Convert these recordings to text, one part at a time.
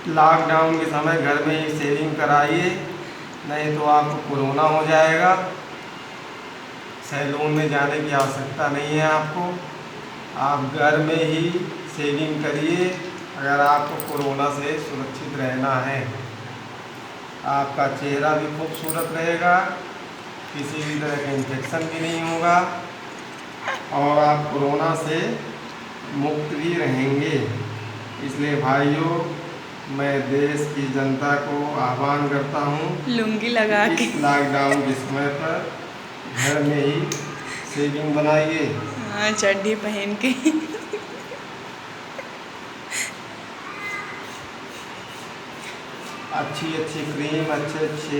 Lockdown के समय घर में ही सेविंग कराइए, नहीं तो आपको कोरोना हो जाएगा। सैलून में जाने की आवश्यकता नहीं है आपको, आप घर में ही सेविंग करिए अगर आपको कोरोना से सुरक्षित रहना है। आपका चेहरा भी खूबसूरत रहेगा, किसी भी तरह का इन्फेक्शन भी नहीं होगा और आप कोरोना से मुक्त भी रहेंगे। इसलिए भाइयों, मैं देश की जनता को आह्वान करता हूँ लुंगी लगा के इस लॉकडाउन के समय पर घर में ही सेविंग बनाइए। हाँ, चड्डी पहन के अच्छी अच्छी क्रीम, अच्छे अच्छे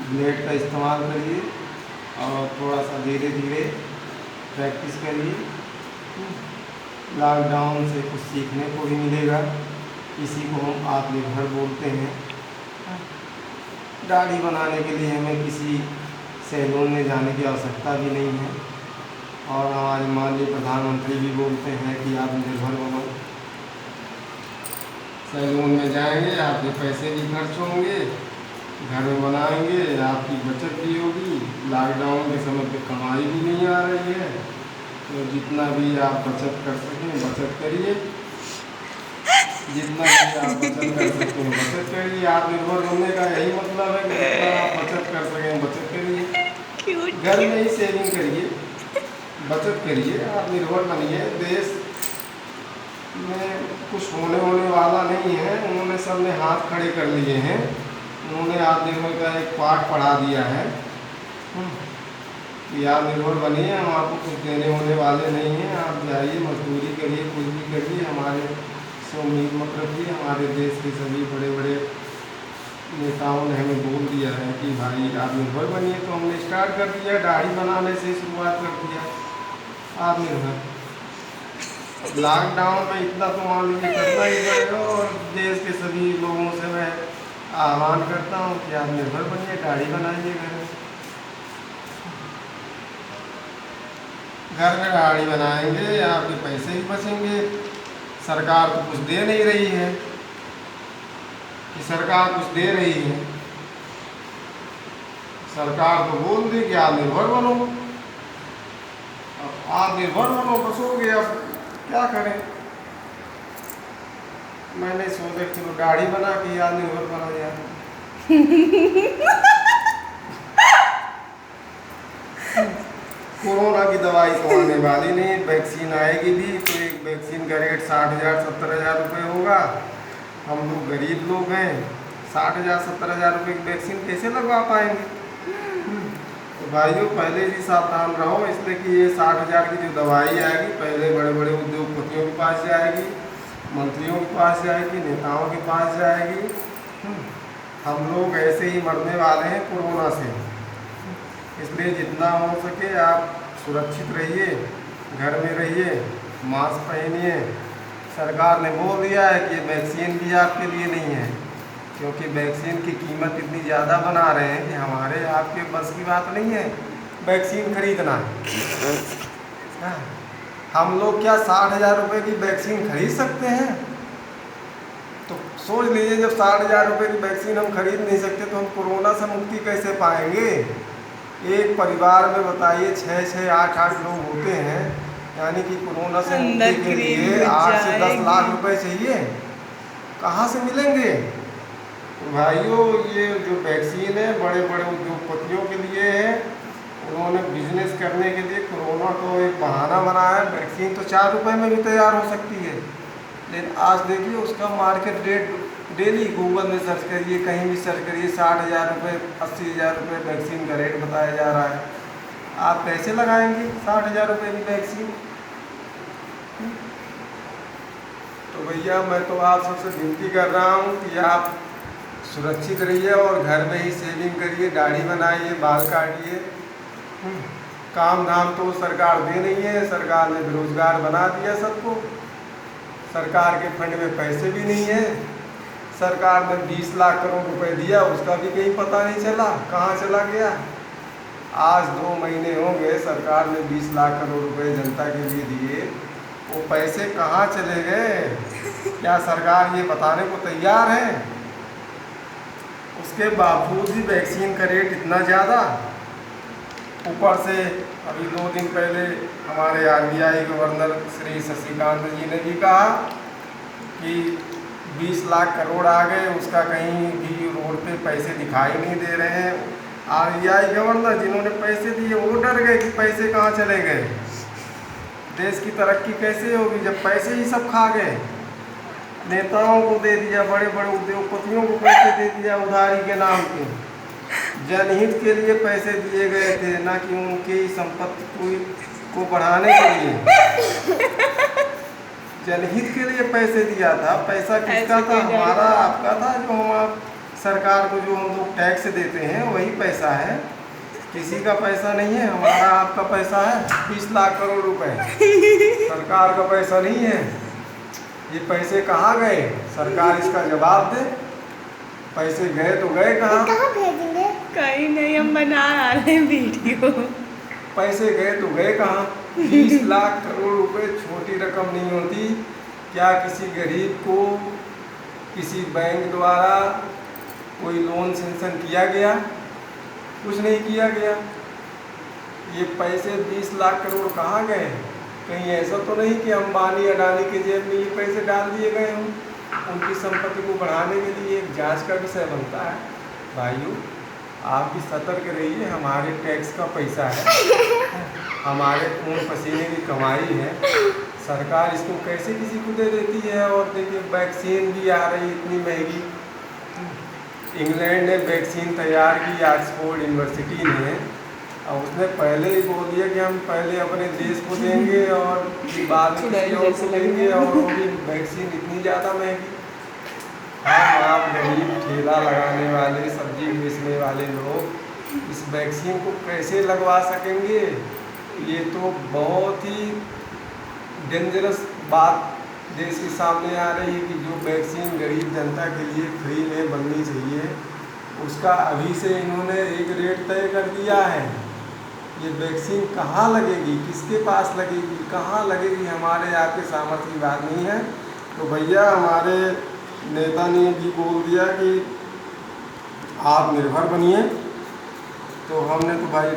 ब्लेड का इस्तेमाल करिए और थोड़ा सा धीरे धीरे प्रैक्टिस करिए। लॉकडाउन से कुछ सीखने को भी मिलेगा। इसी को हम आत्मनिर्भर बोलते हैं। दाढ़ी बनाने के लिए हमें किसी सैलून में जाने की आवश्यकता भी नहीं है और हमारे माननीय प्रधानमंत्री भी बोलते हैं कि आत्मनिर्भर बनो। सैलून में जाएंगे, आपके पैसे भी खर्च होंगे, घर में बनाएंगे, आपकी बचत भी होगी। लॉकडाउन के समय पे कमाई भी नहीं आ रही है, तो जितना भी आप बचत कर सकें बचत करिए, जितना भी आप बचत कर सकते हैं बचत करिए। आत्मनिर्भर बनने का यही मतलब है कि जितना आप बचत कर सकें बचत करिए, घर में ही सेविंग करिए, बचत करिए, आत्मनिर्भर बनिए। देश में कुछ होने वाला नहीं है, उन्होंने सब ने हाथ खड़े कर लिए हैं, उन्होंने आत्मनिर्भर का एक पाठ पढ़ा दिया है कि आत्मनिर्भर बनिए, हम आपको कुछ देने होने वाले नहीं हैं। आप जाइए, मजदूरी करिए, कुछ भी करिए, हमारे से उम्मीद मत रखिए। हमारे देश के सभी बड़े बड़े नेताओं ने हमें बोल दिया है कि भाई आत्मनिर्भर बनिए, तो हमने स्टार्ट कर दिया, दाढ़ी बनाने से शुरुआत कर दिया आत्मनिर्भर। लॉकडाउन में इतना तो मान लीजिए करना ही पड़ेगा और देश के सभी लोगों से मैं आह्वान करता हूँ कि आत्मनिर्भर बनिए, दाढ़ी बनाइए घर में दाढ़ी बनाएंगे, आपके पैसे भी बचेंगे। सरकार तो कुछ दे नहीं रही है कि सरकार कुछ दे रही है, सरकार तो बोल दी कि आत्मनिर्भर बनो, अब आत्मनिर्भर बनो, बस हो गया, अब क्या करें। मैंने सोचा कि चलो दाढ़ी बना के आत्मनिर्भर बना जाए। कोरोना की दवाई तो आने वाली नहीं, वैक्सीन आएगी भी तो एक वैक्सीन का रेट 60,000 70,000 रुपये होगा। हम लोग गरीब लोग हैं, 60,000 70,000 रुपये की वैक्सीन कैसे लगवा पाएंगे। तो भाइयों, पहले ही सावधान रहो, इसलिए कि ये 60,000 की जो दवाई आएगी पहले बड़े बड़े उद्योगपतियों के पास जाएगी, मंत्रियों के पास जाएगी, नेताओं के पास जाएगी। हम लोग ऐसे ही मरने वाले हैं कोरोना से। इसलिए जितना हो सके आप सुरक्षित रहिए, घर में रहिए, मास्क पहनिए। सरकार ने बोल दिया है कि वैक्सीन भी आपके लिए नहीं है, क्योंकि वैक्सीन की कीमत इतनी ज़्यादा बना रहे हैं कि हमारे आपके बस की बात नहीं है वैक्सीन खरीदना। हाँ, हम लोग क्या 60,000 रुपये की वैक्सीन खरीद सकते हैं? तो सोच लीजिए, जब 60,000 रुपये की वैक्सीन हम खरीद नहीं सकते तो हम कोरोना से मुक्ति कैसे पाएंगे। एक परिवार में बताइए 6-6 8-8 लोग होते हैं, यानी कि कोरोना से मुक्ति के लिए 8 से 10 लाख रुपए चाहिए, कहाँ से मिलेंगे। तो भाइयों, ये जो वैक्सीन है बड़े बड़े उद्योगपतियों के लिए है, उन्होंने बिजनेस करने के लिए कोरोना को एक बहाना बनाया है। वैक्सीन तो 4 रुपये में भी तैयार हो सकती है, लेकिन आज देखिए उसका मार्केट रेट डेली गूगल में सर्च करिए, कहीं भी सर्च करिए, 60,000 रुपये 80,000 रुपये वैक्सीन का रेट बताया जा रहा है। आप कैसे लगाएंगे 60,000 रुपये की वैक्सीन। तो भैया, मैं तो आप सबसे विनती कर रहा हूँ कि आप सुरक्षित रहिए और घर में ही सेविंग करिए, दाढ़ी बनाइए, बाल काटिए। काम धाम तो सरकार दे नहीं है, सरकार ने बेरोजगार बना दिया सबको, सरकार के फंड में पैसे भी नहीं है। सरकार ने 20 लाख करोड़ रुपए दिया, उसका भी कहीं पता नहीं चला, कहाँ चला गया। आज 2 महीने हो गए सरकार ने 20 लाख करोड़ रुपए जनता के लिए दिए, वो पैसे कहाँ चले गए? क्या सरकार ये बताने को तैयार है? उसके बावजूद भी वैक्सीन का रेट इतना ज़्यादा। ऊपर से अभी 2 दिन पहले हमारे RBI गवर्नर श्री शशिकांत जी ने भी कहा कि 20 लाख करोड़ आ गए, उसका कहीं भी रोड पे पैसे दिखाई नहीं दे रहे हैं। RBI गवर्नर जिन्होंने पैसे दिए वो डर गए कि पैसे कहाँ चले गए। देश की तरक्की कैसे होगी जब पैसे ही सब खा गए? नेताओं को दे दिया, बड़े बड़े उद्योगपतियों को पैसे दे दिया उधारी के नाम पे। जनहित के लिए पैसे दिए गए थे, ना कि उनकी संपत्ति को बढ़ाने के लिए। जनहित के लिए पैसे दिया था। पैसा किसका था? हमारा, आपका था, जो हम सरकार को जो हम लोग टैक्स देते हैं वही पैसा है। किसी का पैसा नहीं है, हमारा आपका पैसा है। 20 लाख करोड़ रुपए सरकार का पैसा नहीं है। ये पैसे कहाँ गए? सरकार इसका जवाब दे। पैसे गए तो गए कहाँ? भेजेंगे? कहीं नहीं, हम बना रहे हैं वीडियो। पैसे गए तो गए कहाँ? 20 लाख करोड़ रुपए छोटी रकम नहीं होती। क्या किसी गरीब को किसी बैंक द्वारा कोई लोन सेंक्शन किया गया? कुछ नहीं किया गया। ये पैसे 20 लाख करोड़ कहाँ गए? कहीं ऐसा तो नहीं कि अंबानी अडानी के जेब में ये पैसे डाल दिए गए हों? उनकी संपत्ति को बढ़ाने के लिए एक जांच का विषय बनता है। भाइयों, आप भी सतर्क रहिए। हमारे टैक्स का पैसा है, हमारे खून पसीने की कमाई है। सरकार इसको कैसे किसी को दे देती है? और देखिए, वैक्सीन भी आ रही इतनी महंगी। इंग्लैंड ने वैक्सीन तैयार की, ऑक्सफोर्ड यूनिवर्सिटी ने, और उसने पहले ही बोल दिया कि हम पहले अपने देश को देंगे और बाद में किसी और को देंगे, और वो भी वैक्सीन इतनी ज़्यादा महंगी। हम आप गरीब ठेला लगाने वाले, सब्जी बेचने वाले लोग इस वैक्सीन को कैसे लगवा सकेंगे? ये तो बहुत ही डेंजरस बात देश के सामने आ रही है कि जो वैक्सीन गरीब जनता के लिए फ्री में बननी चाहिए, उसका अभी से इन्होंने एक रेट तय कर दिया है। ये वैक्सीन कहाँ लगेगी? किसके पास लगेगी? कहाँ लगेगी? हमारे आपके सामर्थ्य की बात नहीं है। तो भैया, हमारे नेता ने भी बोल दिया कि आत्मनिर्भर बनिए। तो हमने तो भाई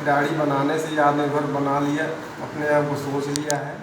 दाढ़ी बनाने से ही आत्मनिर्भर बना लिया, अपने आप को सोच लिया है।